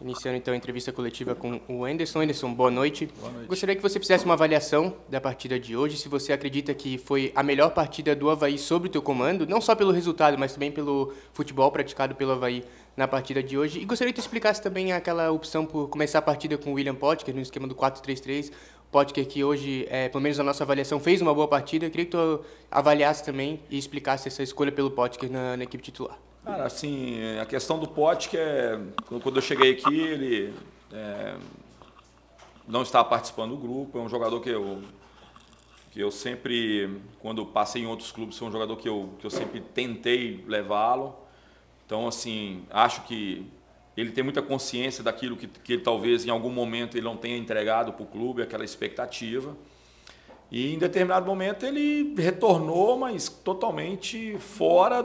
Iniciando então a entrevista coletiva com o Anderson. Anderson, boa noite. Boa noite. Gostaria que você fizesse uma avaliação da partida de hoje, se você acredita que foi a melhor partida do Avaí sob o teu comando, não só pelo resultado, mas também pelo futebol praticado pelo Avaí na partida de hoje. E gostaria que tu explicasse também aquela opção por começar a partida com o William Potker no esquema do 4-3-3. Potker que hoje, pelo menos na nossa avaliação, fez uma boa partida. Eu queria que tu avaliasse também e explicasse essa escolha pelo Potker na equipe titular. Cara, assim, a questão do Potker, quando eu cheguei aqui, ele não estava participando do grupo. É um jogador que eu sempre, quando passei em outros clubes, foi um jogador que eu sempre tentei levá-lo. Então, assim, acho que ele tem muita consciência daquilo que ele, talvez em algum momento ele não tenha entregado para o clube, aquela expectativa. E em determinado momento ele retornou, mas totalmente fora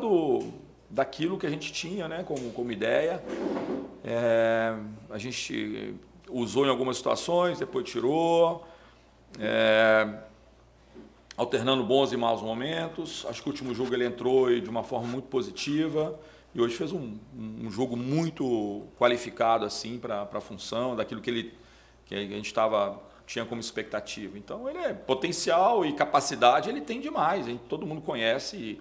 daquilo que a gente tinha, né, como ideia. A gente usou em algumas situações, depois tirou, alternando bons e maus momentos. Acho que o último jogo ele entrou de uma forma muito positiva e hoje fez um jogo muito qualificado assim para a função, daquilo que a gente tinha como expectativa. Então ele potencial e capacidade ele tem demais, hein? Todo mundo conhece e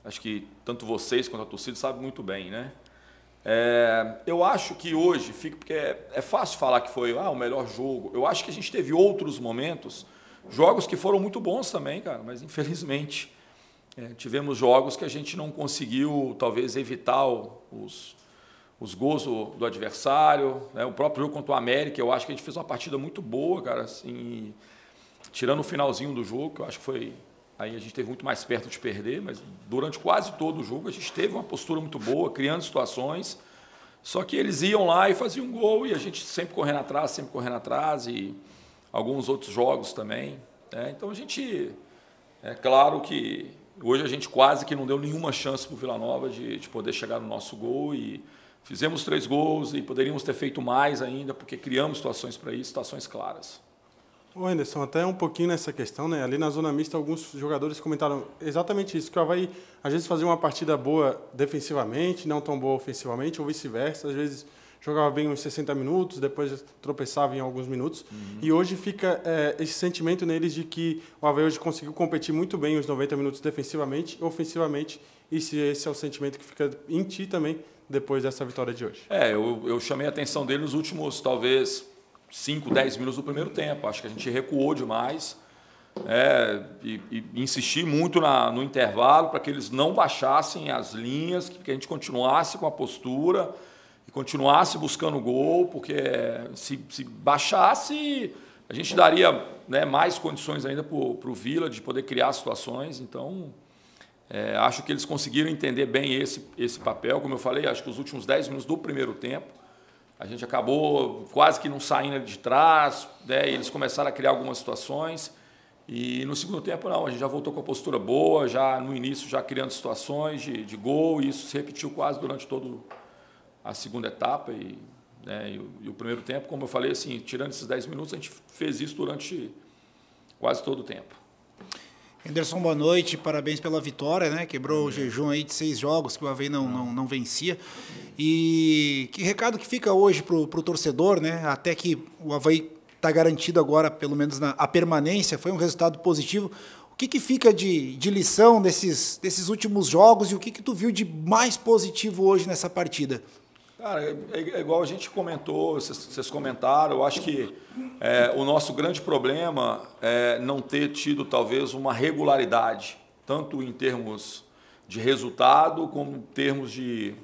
acho que tanto vocês quanto a torcida sabem muito bem, né? Eu acho que hoje, porque é fácil falar que foi o melhor jogo. Eu acho que a gente teve outros momentos, jogos que foram muito bons também, cara, mas infelizmente tivemos jogos que a gente não conseguiu, talvez, evitar os gols do adversário, né? O próprio jogo contra o América, eu acho que a gente fez uma partida muito boa, cara, assim, tirando o finalzinho do jogo, que eu acho que foi... Aí a gente esteve muito mais perto de perder, mas durante quase todo o jogo a gente teve uma postura muito boa, criando situações. Só que eles iam lá e faziam um gol e a gente sempre correndo atrás e alguns outros jogos também. Então a gente, é claro que hoje a gente quase que não deu nenhuma chance para o Vila Nova de poder chegar no nosso gol e fizemos 3 gols e poderíamos ter feito mais ainda porque criamos situações para isso, situações claras. O Anderson, até um pouquinho nessa questão, né? Ali na zona mista, alguns jogadores comentaram exatamente isso, que o Avaí às vezes fazia uma partida boa defensivamente, não tão boa ofensivamente, ou vice-versa. Às vezes jogava bem uns 60 minutos, depois tropeçava em alguns minutos. E hoje fica esse sentimento neles de que o Avaí hoje conseguiu competir muito bem os 90 minutos defensivamente e ofensivamente. E se esse é o sentimento que fica em ti também depois dessa vitória de hoje. Eu chamei a atenção dele nos últimos, talvez... 5, 10 minutos do primeiro tempo. Acho que a gente recuou demais e insisti muito no intervalo para que eles não baixassem as linhas, que a gente continuasse com a postura e continuasse buscando gol, porque se baixasse, a gente daria, né, mais condições ainda para o Vila de poder criar situações. Então, acho que eles conseguiram entender bem esse papel. Como eu falei, acho que os últimos 10 minutos do primeiro tempo, a gente acabou quase que não saindo de trás, né? Eles começaram a criar algumas situações e no segundo tempo não, a gente já voltou com a postura boa, já no início já criando situações de gol e isso se repetiu quase durante toda a segunda etapa e o primeiro tempo, como eu falei, assim, tirando esses 10 minutos, a gente fez isso durante quase todo o tempo. Anderson, boa noite, parabéns pela vitória, né? Quebrou o jejum aí de 6 jogos que o Avaí não vencia. E que recado que fica hoje para o torcedor, né? Até que o Avaí está garantido agora, pelo menos a permanência, foi um resultado positivo. O que fica de lição desses últimos jogos e o que tu viu de mais positivo hoje nessa partida? Cara, é igual a gente comentou, vocês comentaram, eu acho que o nosso grande problema é não ter tido talvez uma regularidade, tanto em termos de resultado como em termos de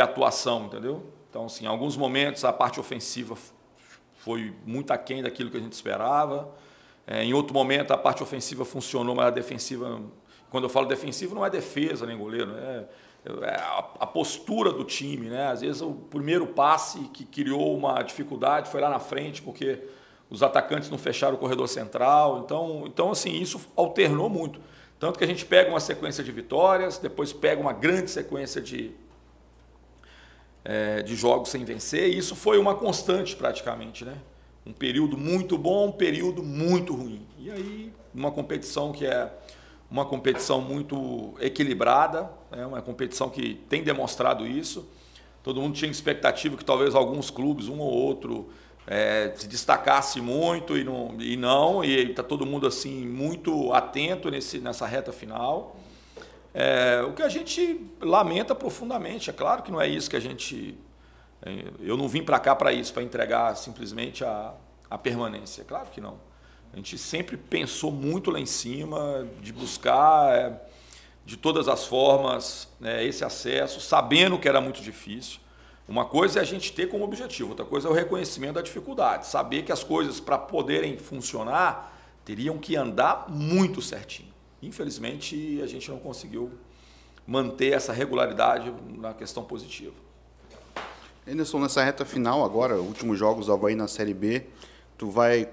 atuação, entendeu? Então, assim, em alguns momentos a parte ofensiva foi muito aquém daquilo que a gente esperava, em outro momento a parte ofensiva funcionou, mas a defensiva, quando eu falo defensiva não é defesa nem goleiro, a postura do time, né? Às vezes o primeiro passe que criou uma dificuldade foi lá na frente, porque os atacantes não fecharam o corredor central. Então assim, isso alternou muito. Tanto que a gente pega uma sequência de vitórias, depois pega uma grande sequência de jogos sem vencer, e isso foi uma constante praticamente, né? Um período muito bom, um período muito ruim. E aí, uma competição que é uma competição muito equilibrada, uma competição que tem demonstrado isso. Todo mundo tinha expectativa que talvez alguns clubes, um ou outro, se destacasse muito e está todo mundo assim muito atento nessa reta final. O que a gente lamenta profundamente, é claro que não é isso que a gente... Eu não vim para cá para isso, para entregar simplesmente a permanência, é claro que não. A gente sempre pensou muito lá em cima de buscar de todas as formas esse acesso, sabendo que era muito difícil. Uma coisa é a gente ter como objetivo, outra coisa é o reconhecimento da dificuldade, saber que as coisas para poderem funcionar teriam que andar muito certinho. Infelizmente a gente não conseguiu manter essa regularidade na questão positiva. Anderson, nessa reta final agora, últimos jogos do Avaí na Série B, tu vai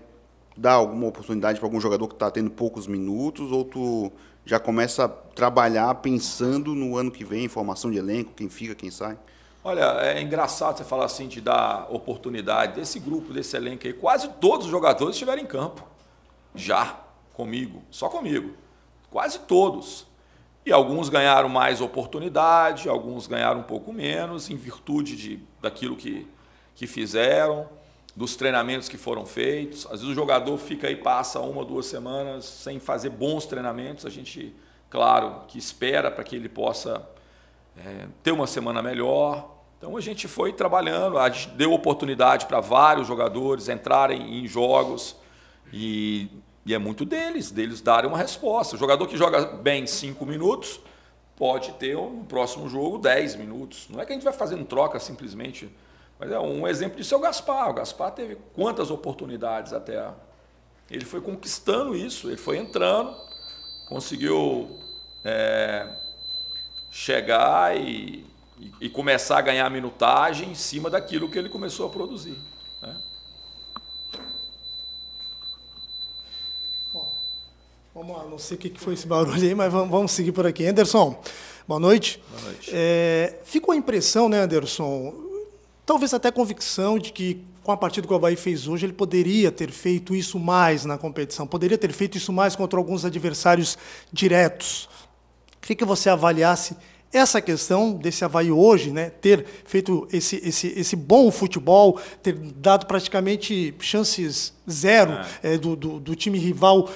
dar alguma oportunidade para algum jogador que está tendo poucos minutos, ou tu já começa a trabalhar pensando no ano que vem, formação de elenco, quem fica, quem sai? Olha, é engraçado você falar assim de dar oportunidade desse grupo, desse elenco aí. Quase todos os jogadores estiveram em campo. Já, comigo, só comigo. Quase todos. E alguns ganharam mais oportunidade, alguns ganharam um pouco menos, em virtude daquilo que fizeram, dos treinamentos que foram feitos. Às vezes o jogador fica aí, passa 1 ou 2 semanas sem fazer bons treinamentos. A gente, claro, que espera para que ele possa ter uma semana melhor. Então a gente foi trabalhando, a gente deu oportunidade para vários jogadores entrarem em jogos e é muito deles darem uma resposta. O jogador que joga bem 5 minutos pode ter no próximo jogo 10 minutos. Não é que a gente vai fazendo troca simplesmente, mas um exemplo disso é o Gaspar. O Gaspar teve quantas oportunidades até? Ele foi conquistando isso, ele foi entrando, conseguiu chegar e começar a ganhar minutagem em cima daquilo que ele começou a produzir, né? Vamos lá, não sei o que foi esse barulho aí, mas vamos seguir por aqui. Anderson, boa noite. Boa noite. Ficou a impressão, né, Anderson, talvez até convicção de que com a partida que o Avaí fez hoje, ele poderia ter feito isso mais na competição, poderia ter feito isso mais contra alguns adversários diretos. Queria que você avaliasse essa questão desse Avaí hoje, né, ter feito esse bom futebol, ter dado praticamente chances zero do time rival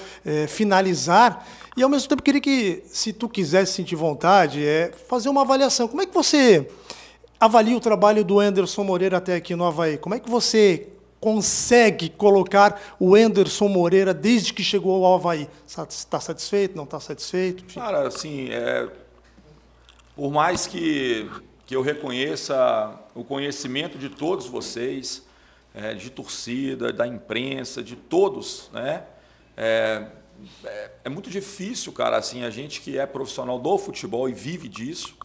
finalizar, e ao mesmo tempo queria que, se tu quisesse sentir vontade, fazer uma avaliação. Como é que você avalia o trabalho do Anderson Moreira até aqui no Avaí? Como é que você consegue colocar o Anderson Moreira desde que chegou ao Avaí? Está satisfeito? Não está satisfeito? Enfim. Cara, assim, por mais que eu reconheça o conhecimento de todos vocês, de torcida, da imprensa, de todos, né? É muito difícil, cara, assim, a gente que é profissional do futebol e vive disso,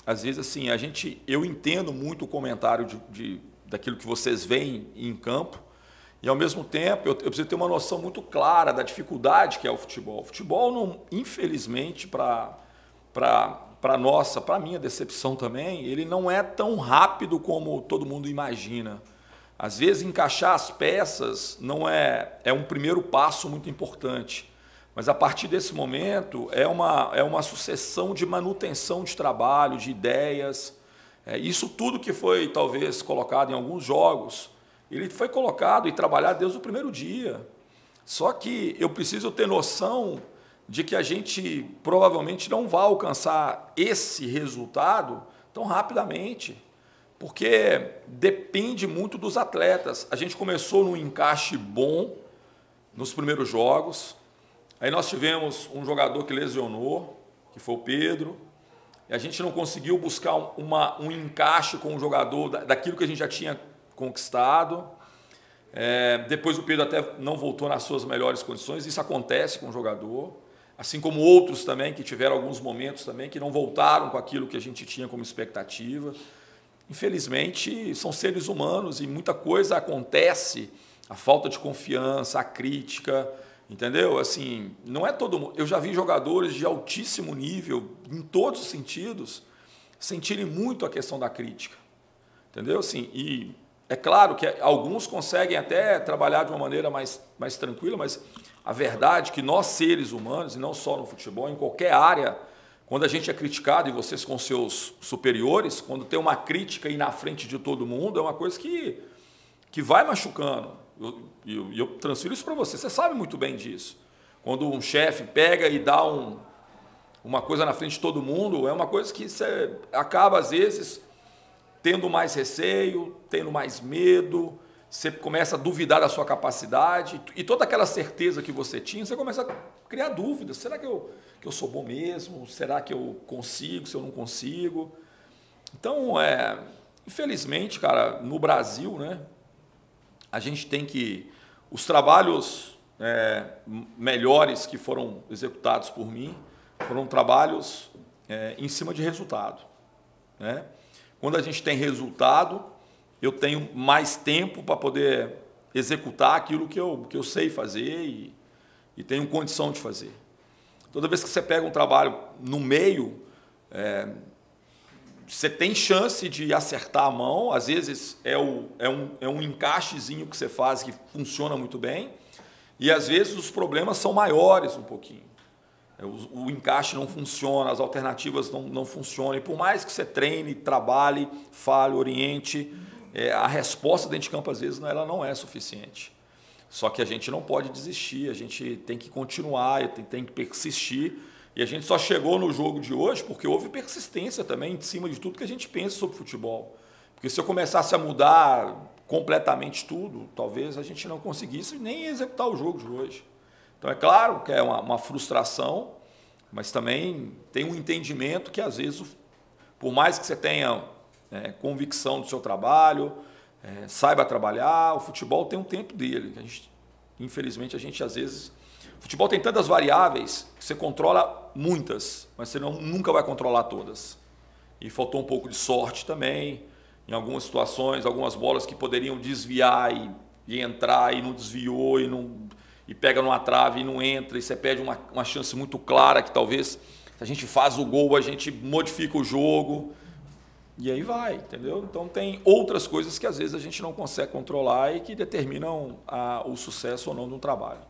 às vezes, assim, eu entendo muito o comentário daquilo que vocês veem em campo, e, ao mesmo tempo, eu preciso ter uma noção muito clara da dificuldade que é o futebol. O futebol, não, infelizmente, para a minha decepção também, ele não é tão rápido como todo mundo imagina. Às vezes, encaixar as peças não é um primeiro passo muito importante. Mas, a partir desse momento, é uma sucessão de manutenção de trabalho, de ideias. Isso tudo que foi, talvez, colocado em alguns jogos, ele foi colocado e trabalhado desde o primeiro dia. Só que eu preciso ter noção de que a gente provavelmente não vai alcançar esse resultado tão rapidamente, porque depende muito dos atletas. A gente começou num encaixe bom nos primeiros jogos, aí nós tivemos um jogador que lesionou, que foi o Pedro, e a gente não conseguiu buscar um encaixe com o jogador daquilo que a gente já tinha conquistado. Depois o Pedro até não voltou nas suas melhores condições, isso acontece com o jogador, assim como outros também que tiveram alguns momentos também que não voltaram com aquilo que a gente tinha como expectativa. Infelizmente, são seres humanos e muita coisa acontece, a falta de confiança, a crítica, entendeu? Assim, não é todo mundo. Eu já vi jogadores de altíssimo nível, em todos os sentidos, sentirem muito a questão da crítica, entendeu? Assim, e é claro que alguns conseguem até trabalhar de uma maneira mais tranquila, mas a verdade é que nós, seres humanos, e não só no futebol, em qualquer área, quando a gente é criticado, e vocês com seus superiores, quando tem uma crítica aí na frente de todo mundo, é uma coisa que vai machucando. Eu transfiro isso para você, você sabe muito bem disso. Quando um chefe pega e dá uma coisa na frente de todo mundo, é uma coisa que você acaba, às vezes, tendo mais receio, tendo mais medo, você começa a duvidar da sua capacidade, e toda aquela certeza que você tinha, você começa a criar dúvidas. Será que eu sou bom mesmo? Será que eu consigo, se eu não consigo? Então, infelizmente, cara, no Brasil, né, a gente tem que... Os trabalhos melhores que foram executados por mim foram trabalhos em cima de resultado, né? Quando a gente tem resultado, eu tenho mais tempo para poder executar aquilo que eu sei fazer e tenho condição de fazer. Toda vez que você pega um trabalho no meio, você tem chance de acertar a mão, às vezes é um encaixezinho que você faz que funciona muito bem, e às vezes os problemas são maiores um pouquinho. O encaixe não funciona, as alternativas não funcionam, e por mais que você treine, trabalhe, fale, oriente, a resposta dentro de campo, às vezes, ela não é suficiente. Só que a gente não pode desistir, a gente tem que continuar, tem que persistir, e a gente só chegou no jogo de hoje porque houve persistência também em cima de tudo que a gente pensa sobre futebol. Porque se eu começasse a mudar completamente tudo, talvez a gente não conseguisse nem executar o jogo de hoje. Então, é claro que é uma frustração, mas também tem um entendimento que, às vezes, por mais que você tenha convicção do seu trabalho, saiba trabalhar, o futebol tem um tempo dele. Infelizmente, às vezes... O futebol tem tantas variáveis que você controla muitas, mas você nunca vai controlar todas. E faltou um pouco de sorte também, em algumas situações, algumas bolas que poderiam desviar e entrar e não desviou e pega numa trave e não entra, e você perde uma chance muito clara que talvez, se a gente faz o gol, a gente modifica o jogo, e aí vai, entendeu? Então tem outras coisas que às vezes a gente não consegue controlar e que determinam o sucesso ou não de um trabalho.